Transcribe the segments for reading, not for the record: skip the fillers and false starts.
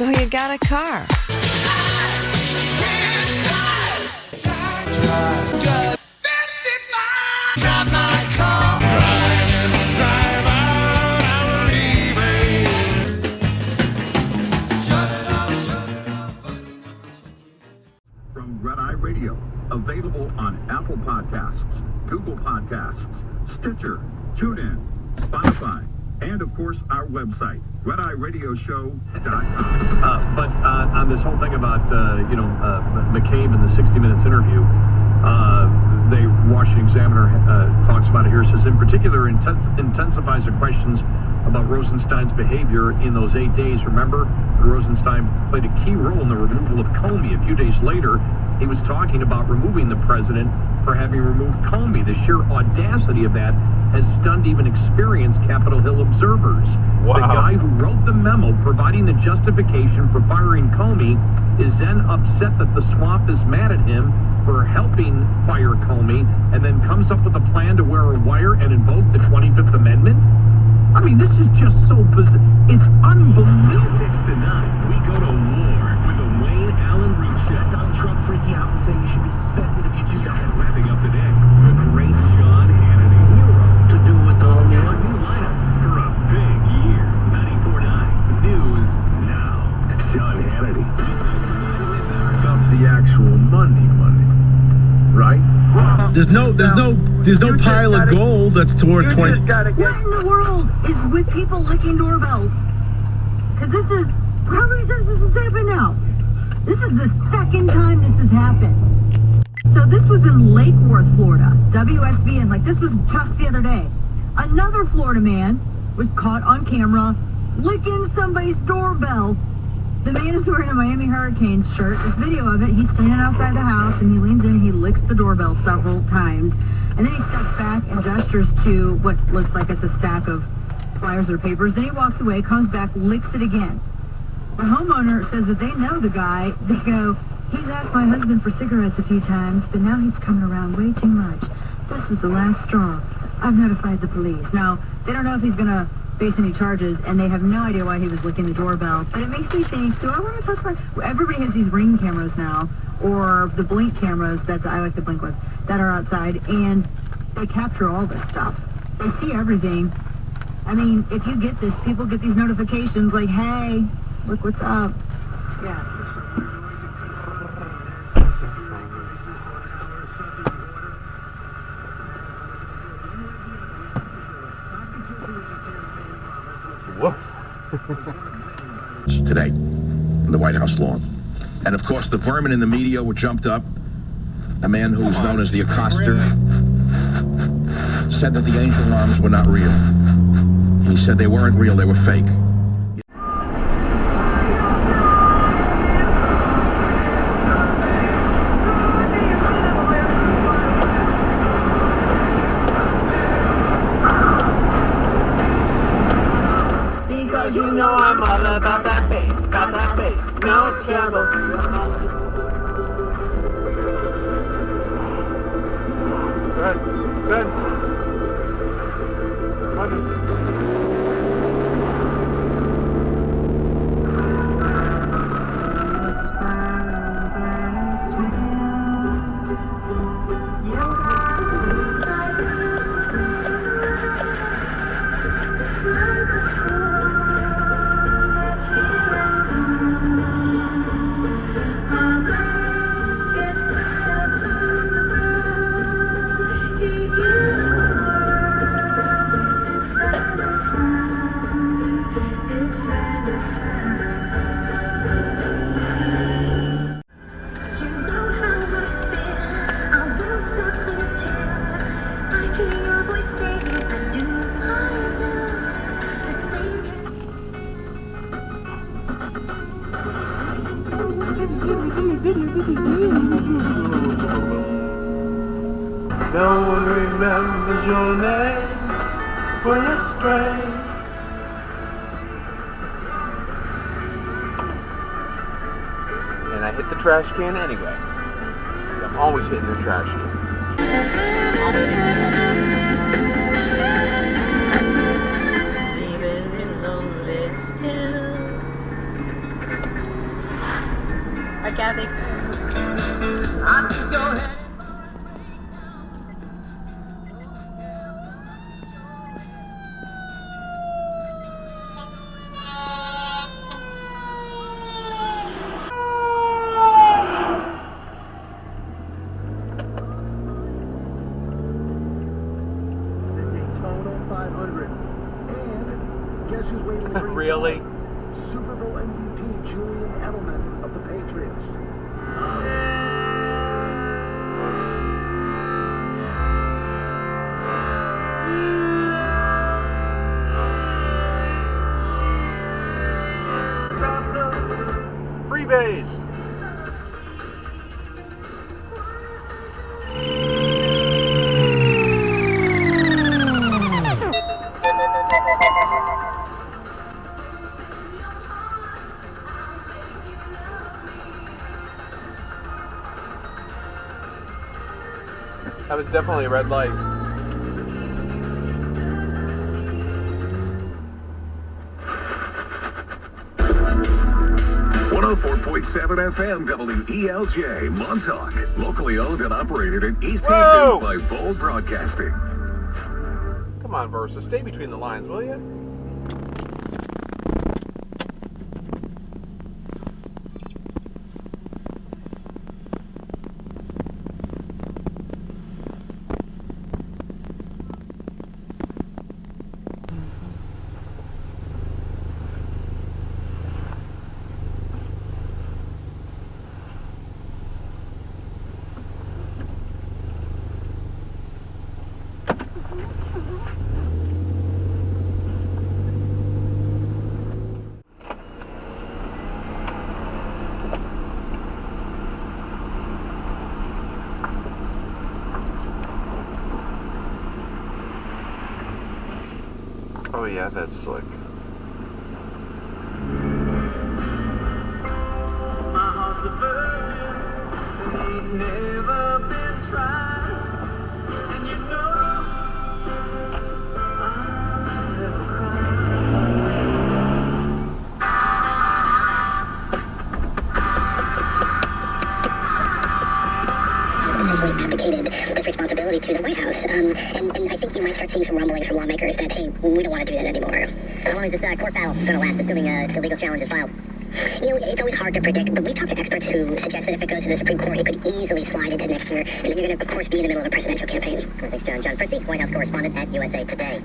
So you got a car. From Red Eye Radio, available on Apple Podcasts, Google Podcasts, Stitcher, TuneIn, Spotify, and of course our website, RedEyeRadioShow.com. But on this whole thing about McCabe in the 60 Minutes interview, the Washington Examiner talks about it here. Says in particular intensifies the questions about Rosenstein's behavior in those 8 days. Remember, Rosenstein played a key role in the removal of Comey. A few days later, he was talking about removing the president for having removed Comey. The sheer audacity of that has stunned even experienced Capitol Hill observers. Wow. The guy who wrote the memo providing the justification for firing Comey is then upset that the swamp is mad at him for helping fire Comey, and then comes up with a plan to wear a wire and invoke the 25th Amendment? I mean, this is just so bizarre. It's unbelievable. 6 to 9, we go to war with a Wayne Allen recheck. Donald Trump freaking out and saying you should be suspected if you do that. And wrapping up today, the great Sean Hannity. Hero to do with Donald Trump. New lineup for a big year. 94.9 News Now. Sean Hannity. The actual Monday, right? There's no pile of gold that's worth 20. What in the world is with people licking doorbells? Because this is, how many times has this happened now? This is the second time this has happened. So this was in Lake Worth, Florida, WSB, and this was just the other day. Another Florida man was caught on camera licking somebody's doorbell. The man is wearing a Miami Hurricanes shirt. There's video of it. He's standing outside the house and he leans in, he licks the doorbell several times. And then he steps back and gestures to what looks like it's a stack of flyers or papers. Then he walks away, comes back, licks it again. The homeowner says that they know the guy. They go, he's asked my husband for cigarettes a few times, but now he's coming around way too much. This was the last straw. I've notified the police. Now, they don't know if he's going to face any charges, and they have no idea why he was licking the doorbell. But it makes me think, do I want to touch my... Everybody has these Ring cameras now, or the Blink cameras, I like the Blink ones, that are outside, and they capture all this stuff. They see everything. I mean, if you get this, people get these notifications like, hey, look what's up. Yeah. Today, on the White House lawn. And of course, the vermin in the media were jumped up. A man who's known as the Accoster said that the angel alarms were not real. He said they weren't real, they were fake. Because you know I'm all about that bass, no trouble. Good. No one remembers your name when it's strange. And I hit the trash can anyway. I'm always hitting the trash can. Kathy. I think you're headed. Guess who's waiting to bring Really? Super Bowl MVP Julian Edelman of the Patriots. Free base. That was definitely a red light. 104.7 FM WELJ Montauk. Locally owned and operated in East Hampton by Bold Broadcasting. Come on, Versa. Stay between the lines, will you? Oh yeah, that's slick. My heart's a virgin, and ain't never been tried. And you know, I'll never cry. Abdicated this responsibility to the White House, and I think you might start seeing some rumblings from lawmakers that, hey, we don't want to do that anymore. How long is this court battle going to last, assuming the legal challenge is filed? You know, it's always hard to predict, but we talked to experts who suggest that if it goes to the Supreme Court, it could easily slide into next year, and then you're going to, of course, be in the middle of a presidential campaign. Thanks, John. John Fritzy, White House correspondent at USA Today.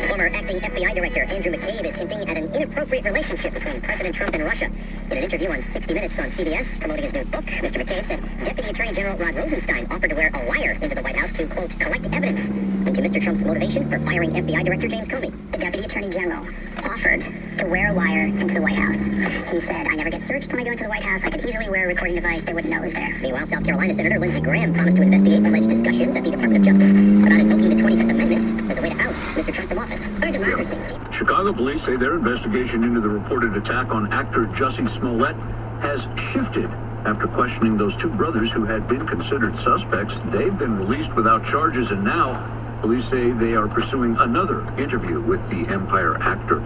Former acting FBI Director Andrew McCabe is hinting at an inappropriate relationship between President Trump and Russia. In an interview on 60 Minutes on CBS, promoting his new book, Mr. McCabe said Deputy Attorney General Rod Rosenstein offered to wear a wire into the White House to, quote, collect evidence into Mr. Trump's motivation for firing FBI Director James Comey. The Deputy Attorney General offered to wear a wire into the White House. He said, I never get searched when I go into the White House. I could easily wear a recording device. They wouldn't know it was there. Meanwhile, South Carolina Senator Lindsey Graham promised to investigate alleged discussions at the Department of Justice about invoking the 25th Amendment as a way to oust Mr. Trump from office. Our democracy. Chicago police say their investigation into the reported attack on actor Jussie Smollett has shifted after questioning those two brothers who had been considered suspects. They've been released without charges, and now police say they are pursuing another interview with the Empire actor.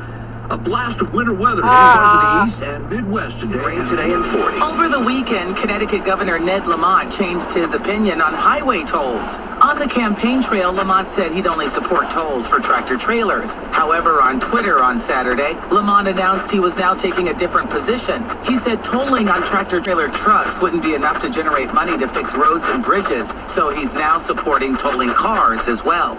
A blast of winter weather in parts of the East and Midwest today. Rain today and 40. Over the weekend, Connecticut Governor Ned Lamont changed his opinion on highway tolls. On the campaign trail, Lamont said he'd only support tolls for tractor trailers. However, on Twitter on Saturday, Lamont announced he was now taking a different position. He said tolling on tractor trailer trucks wouldn't be enough to generate money to fix roads and bridges, so he's now supporting tolling cars as well.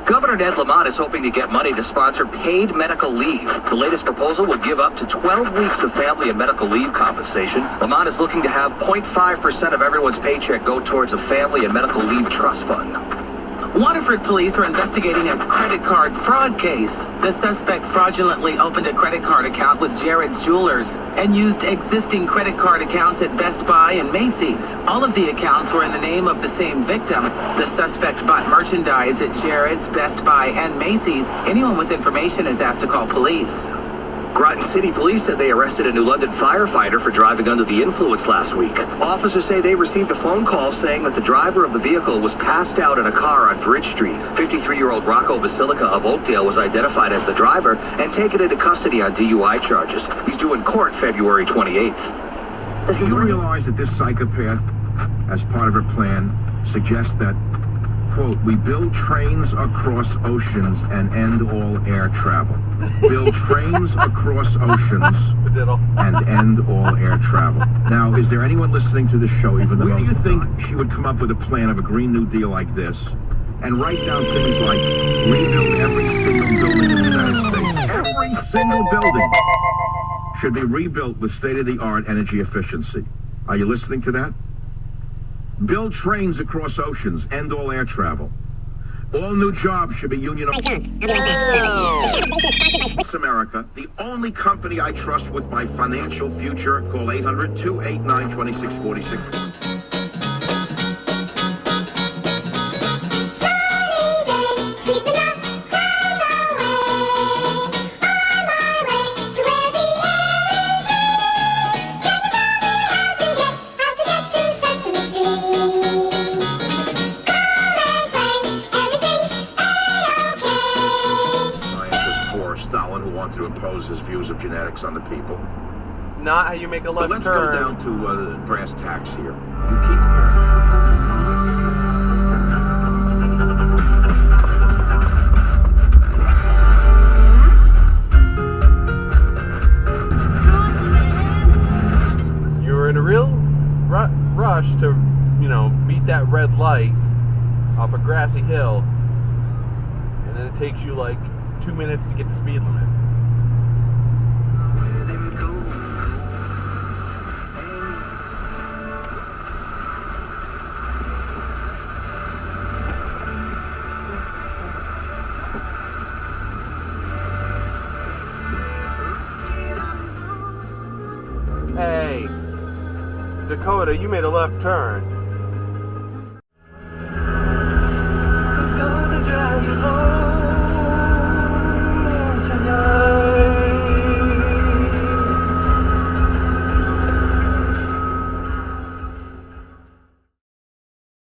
Governor Ned Lamont is hoping to get money to sponsor paid medical leave. The latest proposal would give up to 12 weeks of family and medical leave compensation. Lamont is looking to have 0.5% of everyone's paycheck go towards a family and medical leave trust fund. Waterford police are investigating a credit card fraud case. The suspect fraudulently opened a credit card account with Jared's Jewelers and used existing credit card accounts at Best Buy and Macy's. All of the accounts were in the name of the same victim. The suspect bought merchandise at Jared's, Best Buy, and Macy's. Anyone with information is asked to call police. Groton City Police said they arrested a New London firefighter for driving under the influence last week. Officers say they received a phone call saying that the driver of the vehicle was passed out in a car on Bridge Street. 53-year-old Rocco Basilica of Oakdale was identified as the driver and taken into custody on DUI charges. He's due in court February 28th. Do you realize that this psychopath, as part of her plan, suggests that, quote, we build trains across oceans and end all air travel. Build trains across oceans and end all air travel. Now, is there anyone listening to this show, even where do you think she would come up with a plan of a Green New Deal like this and write down things like rebuild every single building in the United States? Every single building should be rebuilt with state-of-the-art energy efficiency. Are you listening to that? Build trains across oceans, end all air travel. All new jobs should be unionized. America, the only company I trust with my financial future. Call 800-289-2646. To impose his views of genetics on the people. It's not how you make a left let's turn. Go down to brass tacks here. You were in a real rush to, beat that red light off a grassy hill, and then it takes you like 2 minutes to get the speed limit. Hey, Dakota, you made a left turn.